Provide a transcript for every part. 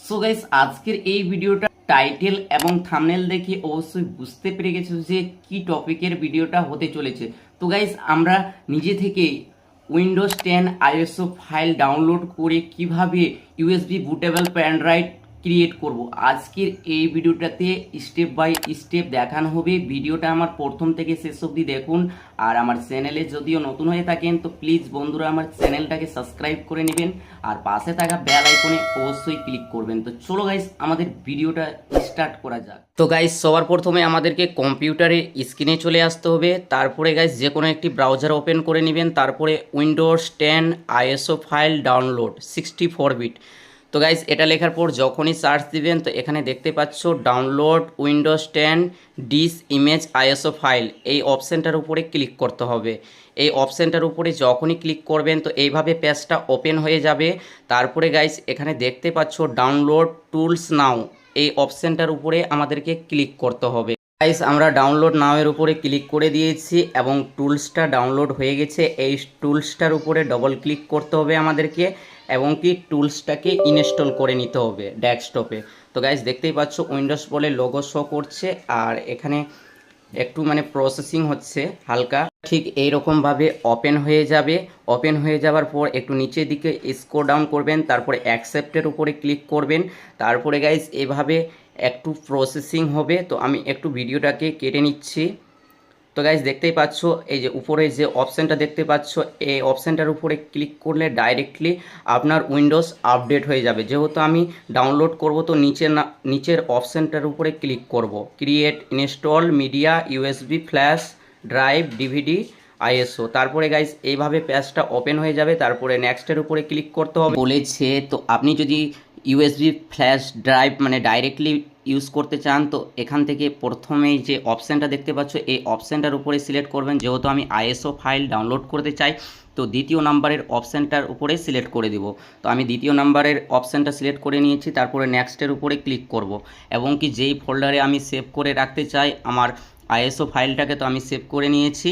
So guys, আজকের এই ভিডিওটা টাইটেল এবং থাম্বনেল দেখে অবশ্যই বুঝতে পেরে গেছো যে কি টপিকের ভিডিওটা হতে চলেছে। তো গাইস, আমরা নিজে থেকে উইন্ডোজ 10 আইএসও ফাইল ডাউনলোড করে কিভাবে USB bootable pen drive create করব, আজকের এই ভিডিওটাতে স্টেপ বাই স্টেপ দেখানো হবে। ভিডিওটা আমার প্রথম থেকে শেষ অবধি দেখুন। আর আমার চ্যানেলে যদিও নতুন হয়ে থাকেন তো প্লিজ বন্ধুরা আমার চ্যানেলটাকে সাবস্ক্রাইব করে নেবেন আর পাশে থাকা বেল আইকনে অবশ্যই ক্লিক করবেন। তো চলো গাইস, আমাদের ভিডিওটা স্টার্ট করা যাক। তো গাইস, সবার প্রথমে আমাদেরকে কম্পিউটারে স্ক্রিনে চলে আসতে হবে। তারপরে গাইস যে কোনো একটি ব্রাউজার ওপেন করে নেবেন। তারপরে উইন্ডোজ 10 আইএসও ফাইল ডাউনলোড 64 বিট। তো গাইজ এটা লেখার পর যখনই সার্চ দিবেন তো এখানে দেখতে পাচ্ছ download Windows 10 disk image ISO file, এই অপশানটার উপরে ক্লিক করতে হবে। এই অপশানটার উপরে যখনই ক্লিক করবেন তো এইভাবে পেজটা ওপেন হয়ে যাবে। তারপরে গাইজ এখানে দেখতে পাচ্ছ ডাউনলোড টুলস নাও, এই অপশানটার উপরে আমাদেরকে ক্লিক করতে হবে। গাইস আমরা ডাউনলোড নাও এর উপরে ক্লিক করে দিয়েছি এবং টুলসটা ডাউনলোড হয়ে গেছে। এই টুলসটার উপরে ডবল ক্লিক করতে হবে আমাদেরকে এবং কি টুলসটাকে ইনস্টল করে নিতে হবে ডেস্কটপে। তো গাইস দেখতেই পাচ্ছ উইন্ডোজ বলে লোগো শো করছে আর এখানে একটু প্রসেসিং হচ্ছে হালকা। ঠিক এইরকমভাবে ওপেন হয়ে যাবে। ওপেন হয়ে যাওয়ার পর একটু নিচের দিকে স্ক্রল ডাউন করবেন, তারপরে অ্যাকসেপ্টের উপরে ক্লিক করবেন। তারপরে গাইস এভাবে একটু প্রসেসিং হবে। তো আমি একটু ভিডিওটাকে কেটে নিচ্ছি। তো গাইজ দেখতেই পাচ্ছ এই যে উপরে যে অপশানটা দেখতে পাচ্ছ, এই অপশানটার উপরে ক্লিক করলে ডাইরেক্টলি আপনার উইন্ডোজ আপডেট হয়ে যাবে। যেহেতু আমি ডাউনলোড করব তো নিচের অপশানটার উপরে ক্লিক করব, create install media USB flash drive DVD ISO. তারপরে গাইজ এইভাবে পেজটা ওপেন হয়ে যাবে। তারপরে নেক্সটের উপরে ক্লিক করতে হবে বলেছে। তো আপনি যদি USB flash drive directly use করতে চান তো এখান থেকে প্রথমেই যে অপশানটা দেখতে পাচ্ছ এই অপশানটার উপরে সিলেক্ট করবেন। যেহেতু আমি আইএসও ফাইল ডাউনলোড করতে চাই তো দ্বিতীয় নাম্বারের অপশানটার উপরে সিলেক্ট করে দিব। তো আমি দ্বিতীয় নাম্বারের অপশানটা সিলেক্ট করে নিয়েছি। তারপরে নেক্সটের উপরে ক্লিক করব এবং কি যেই ফোল্ডারে আমি সেভ করে রাখতে চাই আমার আইএসও ফাইলটাকে তো আমি সেভ করে নিয়েছি।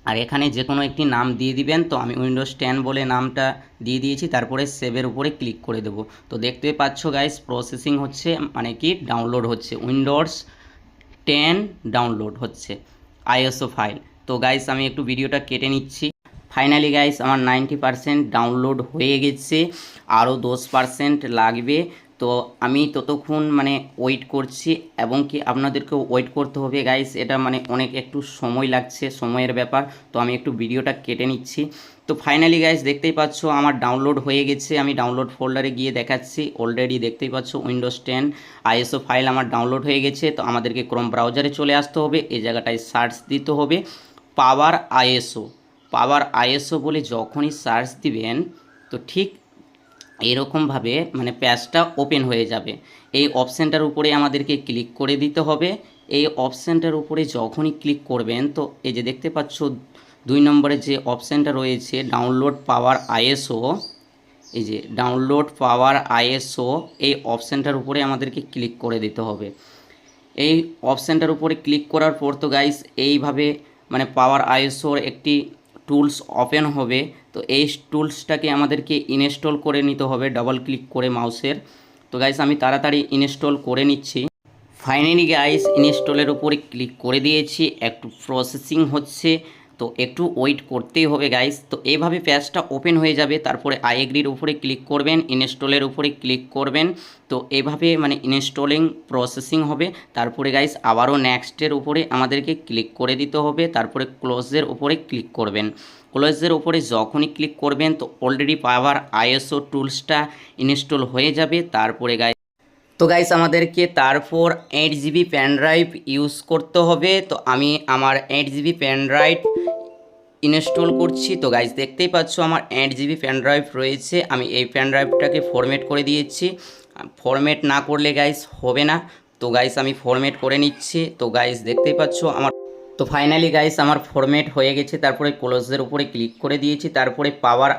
আর এখানে যে কোনো একটি নাম দিয়ে দিবেন। তো আমি উইন্ডোজ 10 বলে নামটা দিয়ে দিয়েছি। তারপরে সেভের উপরে ক্লিক করে দেব। তো দেখতে পাচ্ছ গাইস প্রসেসিং হচ্ছে, কি ডাউনলোড হচ্ছে, উইন্ডোজ 10 ডাউনলোড হচ্ছে আইএসও ফাইল। তো গাইস আমি একটু ভিডিওটা কেটে নিচ্ছি। ফাইনালি গাইস আমার 90% ডাউনলোড হয়ে গেছে, আরও 10% লাগবে। তো আমি ততক্ষণ ওয়েট করছি এবং কি আপনাদেরকেও ওয়েট করতে হবে গাইস। এটা অনেক একটু সময় লাগছে, সময়ের ব্যাপার। তো আমি একটু ভিডিওটা কেটে নিচ্ছি। তো ফাইনালি গাইস দেখতেই পাচ্ছ আমার ডাউনলোড হয়ে গেছে। আমি ডাউনলোড ফোল্ডারে গিয়ে দেখাচ্ছি। অলরেডি দেখতেই পাচ্ছ উইন্ডোজ 10 আইএসও ফাইল আমার ডাউনলোড হয়ে গেছে। তো আমাদেরকে ক্রোম ব্রাউজারে চলে আসতে হবে। এই জায়গাটায় সার্চ দিতে হবে পাওয়ার আইএসও। পাওয়ার আইএসও বলে যখনই সার্চ দিবেন তো ঠিক এরকমভাবে পেজটা ওপেন হয়ে যাবে। এই অপশানটার উপরে আমাদেরকে ক্লিক করে দিতে হবে। এই অপশানটার উপরে যখনই ক্লিক করবেন তো এই যে দেখতে পাচ্ছ 2 নম্বরে যে অপশানটা রয়েছে ডাউনলোড পাওয়ার আইএসও, এই যে ডাউনলোড পাওয়ার আইএসও, এই অপশানটার উপরে আমাদেরকে ক্লিক করে দিতে হবে। এই অপশানটার উপরে ক্লিক করার পর তো গাইস এইভাবে পাওয়ার আইএসওর একটি টুলস ওপেন হবে। তো এই টুলসটাকে আমাদেরকে ইনস্টল করে নিতে হবে ডাবল ক্লিক করে মাউসের। তো গাইস আমি তাড়াতাড়ি ইনস্টল করে নিচ্ছি। ফাইনালি গাইস ইনস্টলের উপরে ক্লিক করে দিয়েছি, একটু প্রসেসিং হচ্ছে তো একটু ওয়েট করতেই হবে গাইস। তো এইভাবে পেজটা ওপেন হয়ে যাবে। তারপরে আই এগ্রির উপরে ক্লিক করবেন, ইনস্টলের উপরে ক্লিক করবেন। তো এভাবে ইনস্টলিং প্রসেসিং হবে। তারপরে গাইস আবারও নেক্সটের উপরে আমাদেরকে ক্লিক করে দিতে হবে। তারপরে ক্লোজের উপরে ক্লিক করবেন। ক্লোজের উপরে যখনই ক্লিক করবেন তো অলরেডি পাওয়ার আইএসও টুলসটা ইনস্টল হয়ে যাবে। তারপরে গাইস আমাদেরকে তারপর 8 জিবি পেন ড্রাইভ ইউজ করতে হবে। তো আমি আমার 8 জিবি পেন ড্রাইভ ইনস্টল করছি। তো গাইস দেখতেই পাচ্ছ আমার 8 জিবি পেন ড্রাইভ রয়েছে। আমি এই পেন ড্রাইভটাকে ফরম্যাট করে দিয়েছি। ফরম্যাট না করলে গাইস হবে না। তো গাইস আমি ফরম্যাট করে নিচ্ছি। তো গাইস দেখতেই পাচ্ছ আমার, তো ফাইনালি গাইস আমার ফরম্যাট হয়ে গেছে। তারপরে ক্লোজের উপরে ক্লিক করে দিয়েছি। তারপরে পাওয়ার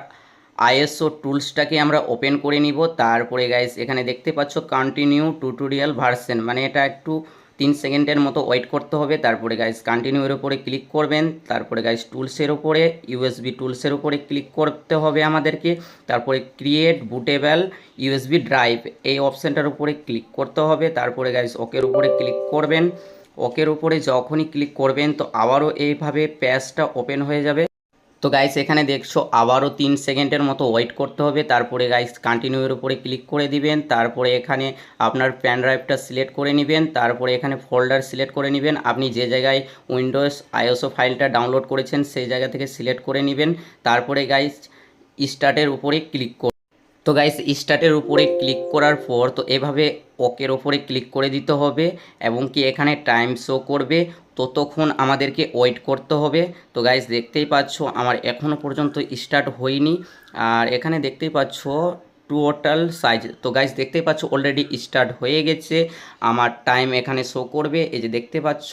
আইএসও টুলসটাকে আমরা ওপেন করে নিব। তারপরে গাইস এখানে দেখতে পাচ্ছ কন্টিনিউ টিউটোরিয়াল ভার্সন, এটা একটু 3 সেকেন্ডের মতো ওয়েট করতে হবে। তারপরে গাইস কন্টিনিউ এর উপরে ক্লিক করবেন। তারপরে গাইস টুলসের উপরে ইউএসবি টুলসের উপরে ক্লিক করতে হবে আমাদেরকে। তারপরে ক্রিয়েট বুটেবল ইউএসবি ড্রাইভ এই অপশানটার উপরে ক্লিক করতে হবে। তারপরে গাইস ওকের উপরে ক্লিক করবেন। ওকের উপরে যখনই ক্লিক করবেন তো আবারও এইভাবে পেজটা ওপেন হয়ে যাবে। তো গাইস এখানে দেখছো আবারও 3 সেকেন্ডের মতো ওয়েট করতে হবে। তারপরে গাইস কন্টিনিউ এর উপরে ক্লিক করে দিবেন। তারপরে এখানে আপনার প্যান ড্রাইভটা সিলেক্ট করে নেবেন। তারপরে এখানে ফোল্ডার সিলেক্ট করে নেবেন। আপনি যে জায়গায় উইন্ডোজ আইএসও ফাইলটা ডাউনলোড করেছেন সেই জায়গা থেকে সিলেক্ট করে নেবেন। তারপরে গাইস স্টার্টের উপরে ক্লিক করুন। তো গাইস স্টার্টের উপরে ক্লিক করার পর তো এভাবে ওকের ওপরে ক্লিক করে দিতে হবে এবং কি এখানে টাইম শো করবে, ততক্ষণ আমাদেরকে ওয়েট করতে হবে। তো গাইস দেখতেই পাচ্ছ আমার এখনও পর্যন্ত স্টার্ট হয়নি। আর এখানে দেখতেই পাচ্ছ টোটাল সাইজ, তো গাইস দেখতেই পাচ্ছ অলরেডি স্টার্ট হয়ে গেছে। আমার টাইম এখানে শো করবে, এই যে দেখতে পাচ্ছ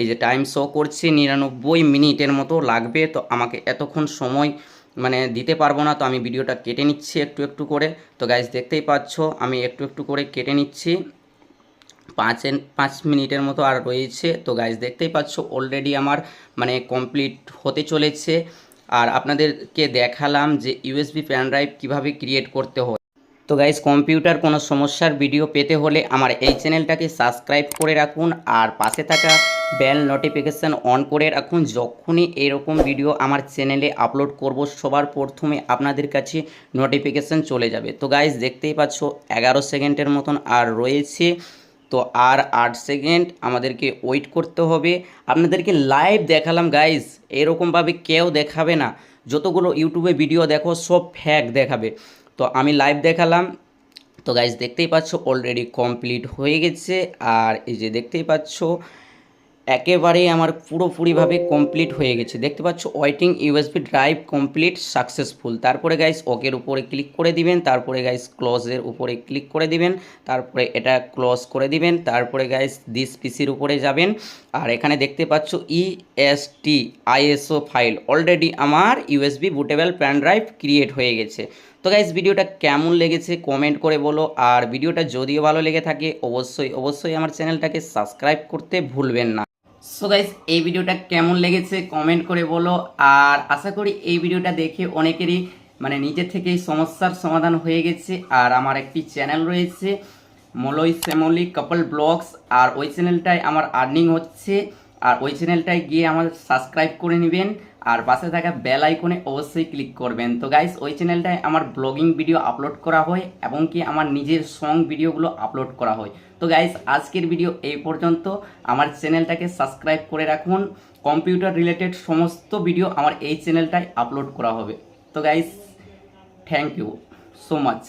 এই যে টাইম শো করছে 99 মিনিটের মতো লাগবে। তো আমাকে এতক্ষণ সময় দিতে পারবো না, তো আমি ভিডিওটা কেটে নিচ্ছি একটু একটু করে। তো গাইস দেখতেই পাচ্ছ আমি একটু একটু করে কেটে নিচ্ছি। 5 মিনিটের মতো আর রয়েছে। তো গাইস দেখতেই পাচ্ছ অলরেডি আমার কমপ্লিট হতে চলেছে। আর আপনাদেরকে দেখালাম যে ইউএসবি প্যান ড্রাইভ কীভাবে ক্রিয়েট করতে হয়। তো গাইস কম্পিউটার কোনো সমস্যার ভিডিও পেতে হলে আমার এই চ্যানেলটাকে সাবস্ক্রাইব করে রাখুন আর পাশে থাকা বেল নোটিফিকেশান অন করে রাখুন। যখনই এরকম ভিডিও আমার চ্যানেলে আপলোড করব সবার প্রথমে আপনাদের কাছে নোটিফিকেশান চলে যাবে। তো গাইস দেখতেই পাচ্ছ 11 সেকেন্ডের মতন আর রয়েছে। তো আর 8 সেকেন্ড আমাদেরকে ওয়েট করতে হবে। আপনাদেরকে লাইভ দেখালাম গাইস, এরকমভাবে কেউ দেখাবে না। যতগুলো ইউটিউবে ভিডিও দেখো সব ফ্যাক দেখাবে, তো আমি লাইভ দেখালাম। তো গাইস দেখতেই পাচ্ছ অলরেডি কমপ্লিট হয়ে গেছে। আর এই যে দেখতেই পাচ্ছ একেবারেই আমার পুরোপুরিভাবে কমপ্লিট হয়ে গেছে। দেখতে পাচ্ছ waiting USB drive complete successful. তারপরে গাইস ওকের উপরে ক্লিক করে দিবেন। তারপরে গাইস ক্লোজের উপরে ক্লিক করে দিবেন। তারপরে এটা ক্লোজ করে দিবেন। তারপরে গাইস দিস পিসির উপরে যাবেন। আর এখানে দেখতে পাচ্ছ ইএসটি আইএসও ফাইল অলরেডি আমার USB bootable pan drive create হয়ে গেছে। তো গাইস ভিডিওটা কেমন লেগেছে কমেন্ট করে বলো। আর ভিডিওটা যদিও ভালো লেগে থাকে অবশ্যই আমার চ্যানেলটাকে সাবস্ক্রাইব করতে ভুলবেন না। সো গাইস এই ভিডিওটা কেমন লেগেছে কমেন্ট করে বলো। আর আশা করি এই ভিডিওটা দেখে অনেকেরই নিজে থেকেই সমস্যার সমাধান হয়ে গেছে। আর আমার একটি চ্যানেল রয়েছে মলয় শ্যামলী কাপল ব্লগস, আর ওই চ্যানেলটায় আমার আর্নিং হচ্ছে। আর ওই চ্যানেলটায় গিয়ে আমার সাবস্ক্রাইব করে নেবেন আর পাশে থাকা বেল আইকনে অবশ্যই ক্লিক করবেন। তো গাইস ওই চ্যানেলটায় আমার ব্লগিং ভিডিও আপলোড করা হয় এবং কি আমার নিজের সং ভিডিওগুলো আপলোড করা হয়। তো গাইস আজকের ভিডিও এই পর্যন্ত। আমার চ্যানেলটাকে সাবস্ক্রাইব করে রাখুন, কম্পিউটার রিলেটেড সমস্ত ভিডিও আমার এই চ্যানেলটায় আপলোড করা হবে। তো guys thank you so much.